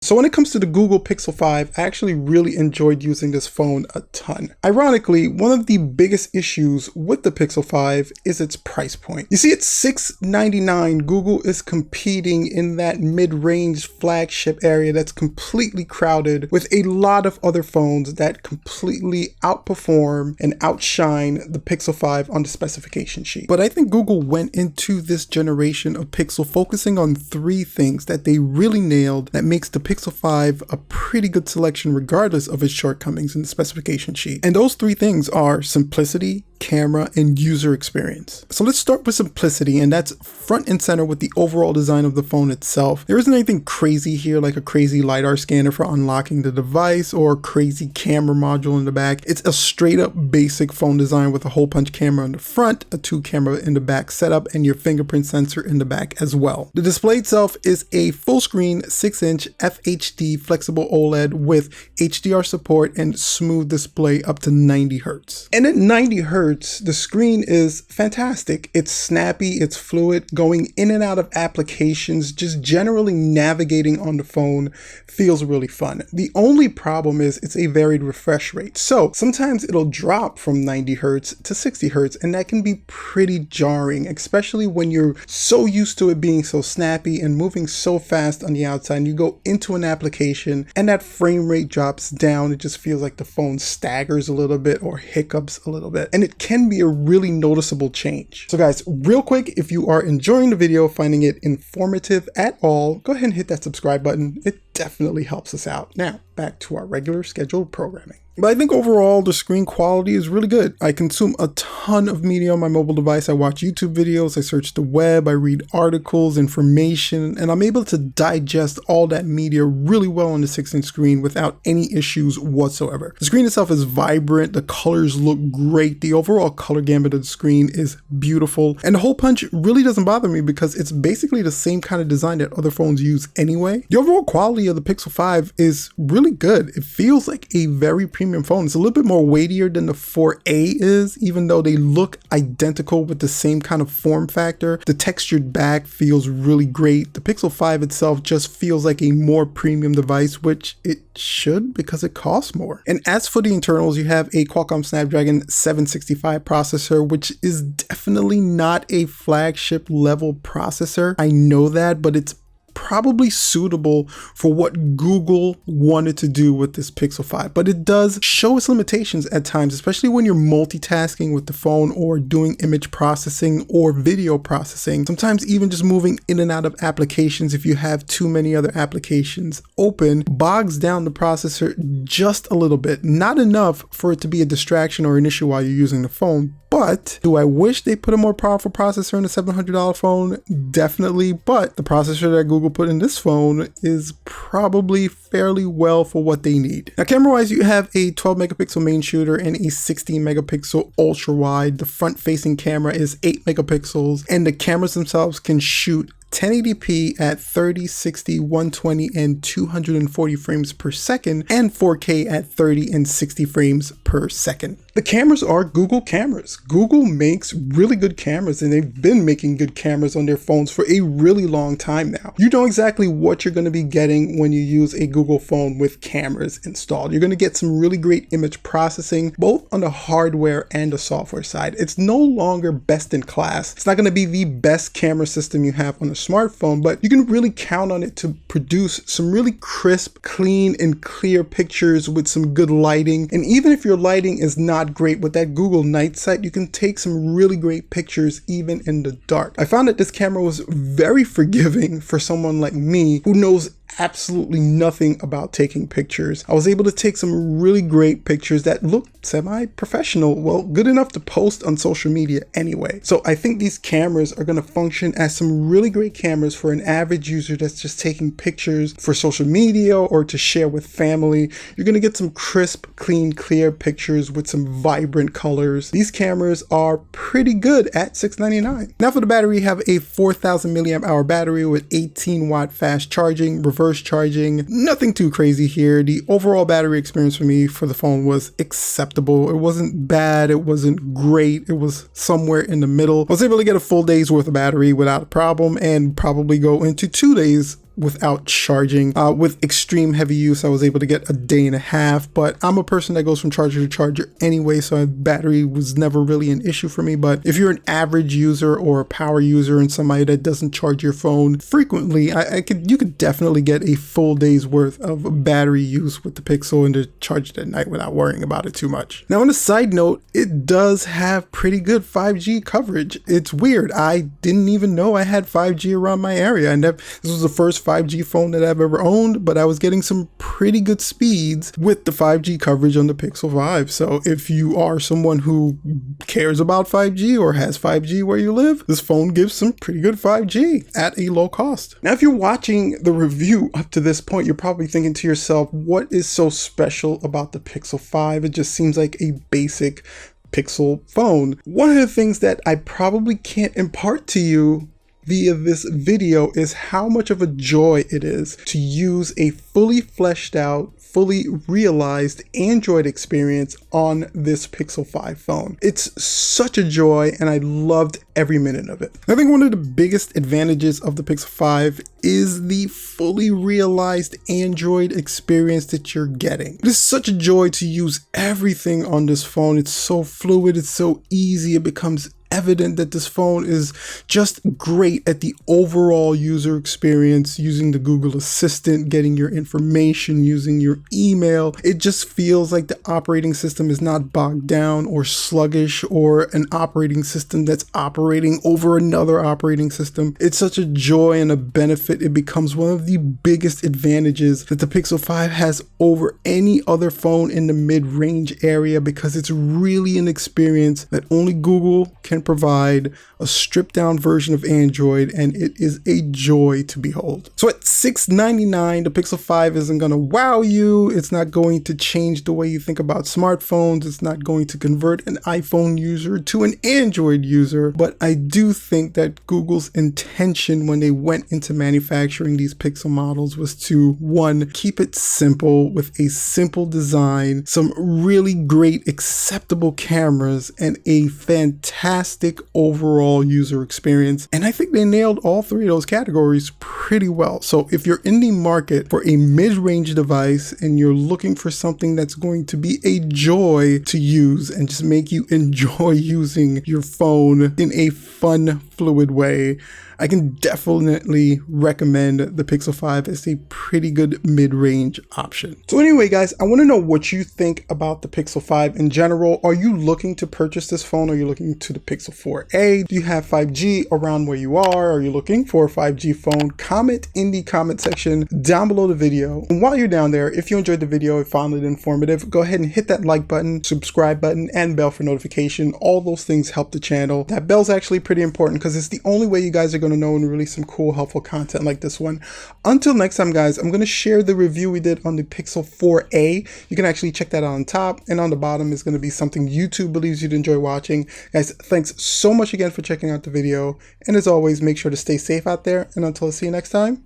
So when it comes to the Google Pixel 5, I actually really enjoyed using this phone a ton. Ironically, one of the biggest issues with the Pixel 5 is its price point. You see, at $699, Google is competing in that mid-range flagship area that's completely crowded with a lot of other phones that completely outperform and outshine the Pixel 5 on the specification sheet. But I think Google went into this generation of Pixel focusing on three things that they really nailed that makes the Pixel 5 a pretty good selection regardless of its shortcomings in the specification sheet. And those three things are simplicity, camera, and user experience. So let's start with simplicity, and that's front and center with the overall design of the phone itself. There isn't anything crazy here like a crazy LiDAR scanner for unlocking the device or a crazy camera module in the back. It's a straight up basic phone design with a hole punch camera in the front, a 2-camera in the back setup, and your fingerprint sensor in the back as well. The display itself is a full screen 6-inch FHD flexible OLED with HDR support and smooth display up to 90 Hz. And at 90 Hz, the screen is fantastic. It's snappy, it's fluid, going in and out of applications, just generally navigating on the phone feels really fun. The only problem is it's a varied refresh rate. So sometimes it'll drop from 90 Hz to 60 Hz, and that can be pretty jarring, especially when you're so used to it being so snappy and moving so fast on the outside, and you go into an application and that frame rate drops down. It just feels like the phone staggers a little bit or hiccups a little bit, and it can be a really noticeable change. So guys, real quick, if you are enjoying the video, finding it informative at all, go ahead and hit that subscribe button. It definitely helps us out. Now, back to our regular scheduled programming. But I think overall the screen quality is really good. I consume a ton of media on my mobile device. I watch YouTube videos, I search the web, I read articles, information, and I'm able to digest all that media really well on the 6-inch screen without any issues whatsoever. The screen itself is vibrant, the colors look great, the overall color gamut of the screen is beautiful, and the hole punch really doesn't bother me because it's basically the same kind of design that other phones use anyway. The overall quality of the Pixel 5 is really good. It feels like a very premium phone. It's a little bit more weightier than the 4A is, even though they look identical with the same kind of form factor. The textured back feels really great. The Pixel 5 itself just feels like a more premium device, which it should because it costs more. And as for the internals, you have a Qualcomm Snapdragon 765 processor, which is definitely not a flagship level processor. I know that, but it's probably suitable for what Google wanted to do with this Pixel 5, but it does show its limitations at times, especially when you're multitasking with the phone or doing image processing or video processing. Sometimes even just moving in and out of applications, if you have too many other applications open, bogs down the processor just a little bit. Not enough for it to be a distraction or an issue while you're using the phone. But do I wish they put a more powerful processor in a $700 phone? Definitely, but the processor that Google put in this phone is probably fairly well for what they need. Now, camera-wise, you have a 12 megapixel main shooter and a 16 megapixel ultra wide. The front-facing camera is 8 megapixels, and the cameras themselves can shoot 1080p at 30, 60, 120, and 240 frames per second, and 4K at 30 and 60 frames per second. The cameras are Google cameras. Google makes really good cameras, and they've been making good cameras on their phones for a really long time now. You know exactly what you're going to be getting when you use a Google phone with cameras installed. You're going to get some really great image processing, both on the hardware and the software side. It's no longer best in class. It's not going to be the best camera system you have on a smartphone, but you can really count on it to produce some really crisp, clean, and clear pictures with some good lighting. And even if your lighting is not great with that Google night sight, you can take some really great pictures even in the dark. I found that this camera was very forgiving for someone like me who knows absolutely nothing about taking pictures. I was able to take some really great pictures that looked semi-professional, well, good enough to post on social media anyway. So I think these cameras are going to function as some really great cameras for an average user that's just taking pictures for social media or to share with family. You're going to get some crisp, clean, clear pictures with some vibrant colors. These cameras are pretty good at $699. Now for the battery, you have a 4,000 milliamp hour battery with 18 watt fast charging, reverse charging, nothing too crazy here. The overall battery experience for me for the phone was acceptable. It wasn't bad, it wasn't great, it was somewhere in the middle. I was able to get a full day's worth of battery without a problem and probably go into 2 days without charging. With extreme heavy use, I was able to get a day and a half, but I'm a person that goes from charger to charger anyway, so battery was never really an issue for me. But if you're an average user or a power user and somebody that doesn't charge your phone frequently, you could definitely get a full day's worth of battery use with the Pixel and to charge it at night without worrying about it too much. Now, on a side note, it does have pretty good 5G coverage. It's weird. I didn't even know I had 5G around my area, and this was the first 5G phone that I've ever owned, but I was getting some pretty good speeds with the 5G coverage on the Pixel 5. So if you are someone who cares about 5G or has 5G where you live, this phone gives some pretty good 5G at a low cost. Now, if you're watching the review up to this point, you're probably thinking to yourself, what is so special about the Pixel 5? It just seems like a basic Pixel phone. One of the things that I probably can't impart to you via this video is how much of a joy it is to use a fully fleshed out, fully realized Android experience on this Pixel 5 phone. It's such a joy, and I loved every minute of it. I think one of the biggest advantages of the Pixel 5 is the fully realized Android experience that you're getting. It is such a joy to use everything on this phone. It's so fluid, it's so easy, it becomes evident that this phone is just great at the overall user experience, using the Google Assistant, getting your information, using your email. It just feels like the operating system is not bogged down or sluggish, or an operating system that's operating over another operating system. It's such a joy and a benefit. It becomes one of the biggest advantages that the Pixel 5 has over any other phone in the mid-range area, because it's really an experience that only Google can provide, a stripped down version of Android, and it is a joy to behold. So at $699, the Pixel 5 isn't going to wow you. It's not going to change the way you think about smartphones. It's not going to convert an iPhone user to an Android user. But I do think that Google's intention when they went into manufacturing these Pixel models was to, one, keep it simple with a simple design, some really great acceptable cameras, and a fantastic overall user experience. And I think they nailed all three of those categories pretty well. So if you're in the market for a mid-range device and you're looking for something that's going to be a joy to use and just make you enjoy using your phone in a fun, fluid way, I can definitely recommend the Pixel 5 as a pretty good mid-range option. So anyway, guys, I want to know what you think about the Pixel 5 in general. Are you looking to purchase this phone? Are you looking to the Pixel 4a? Do you have 5G around where you are? Are you looking for a 5G phone? Comment in the comment section down below the video. And while you're down there, if you enjoyed the video and found it informative, go ahead and hit that like button, subscribe button, and bell for notification. All those things help the channel. That bell's actually pretty important because it's the only way you guys are going to know and release some cool, helpful content like this one. Until next time, guys, I'm going to share the review we did on the Pixel 4a. You can actually check that out on top, and on the bottom is going to be something YouTube believes you'd enjoy watching. Guys, thanks so much again for checking out the video, and as always, make sure to stay safe out there, and until I see you next time,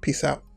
peace out.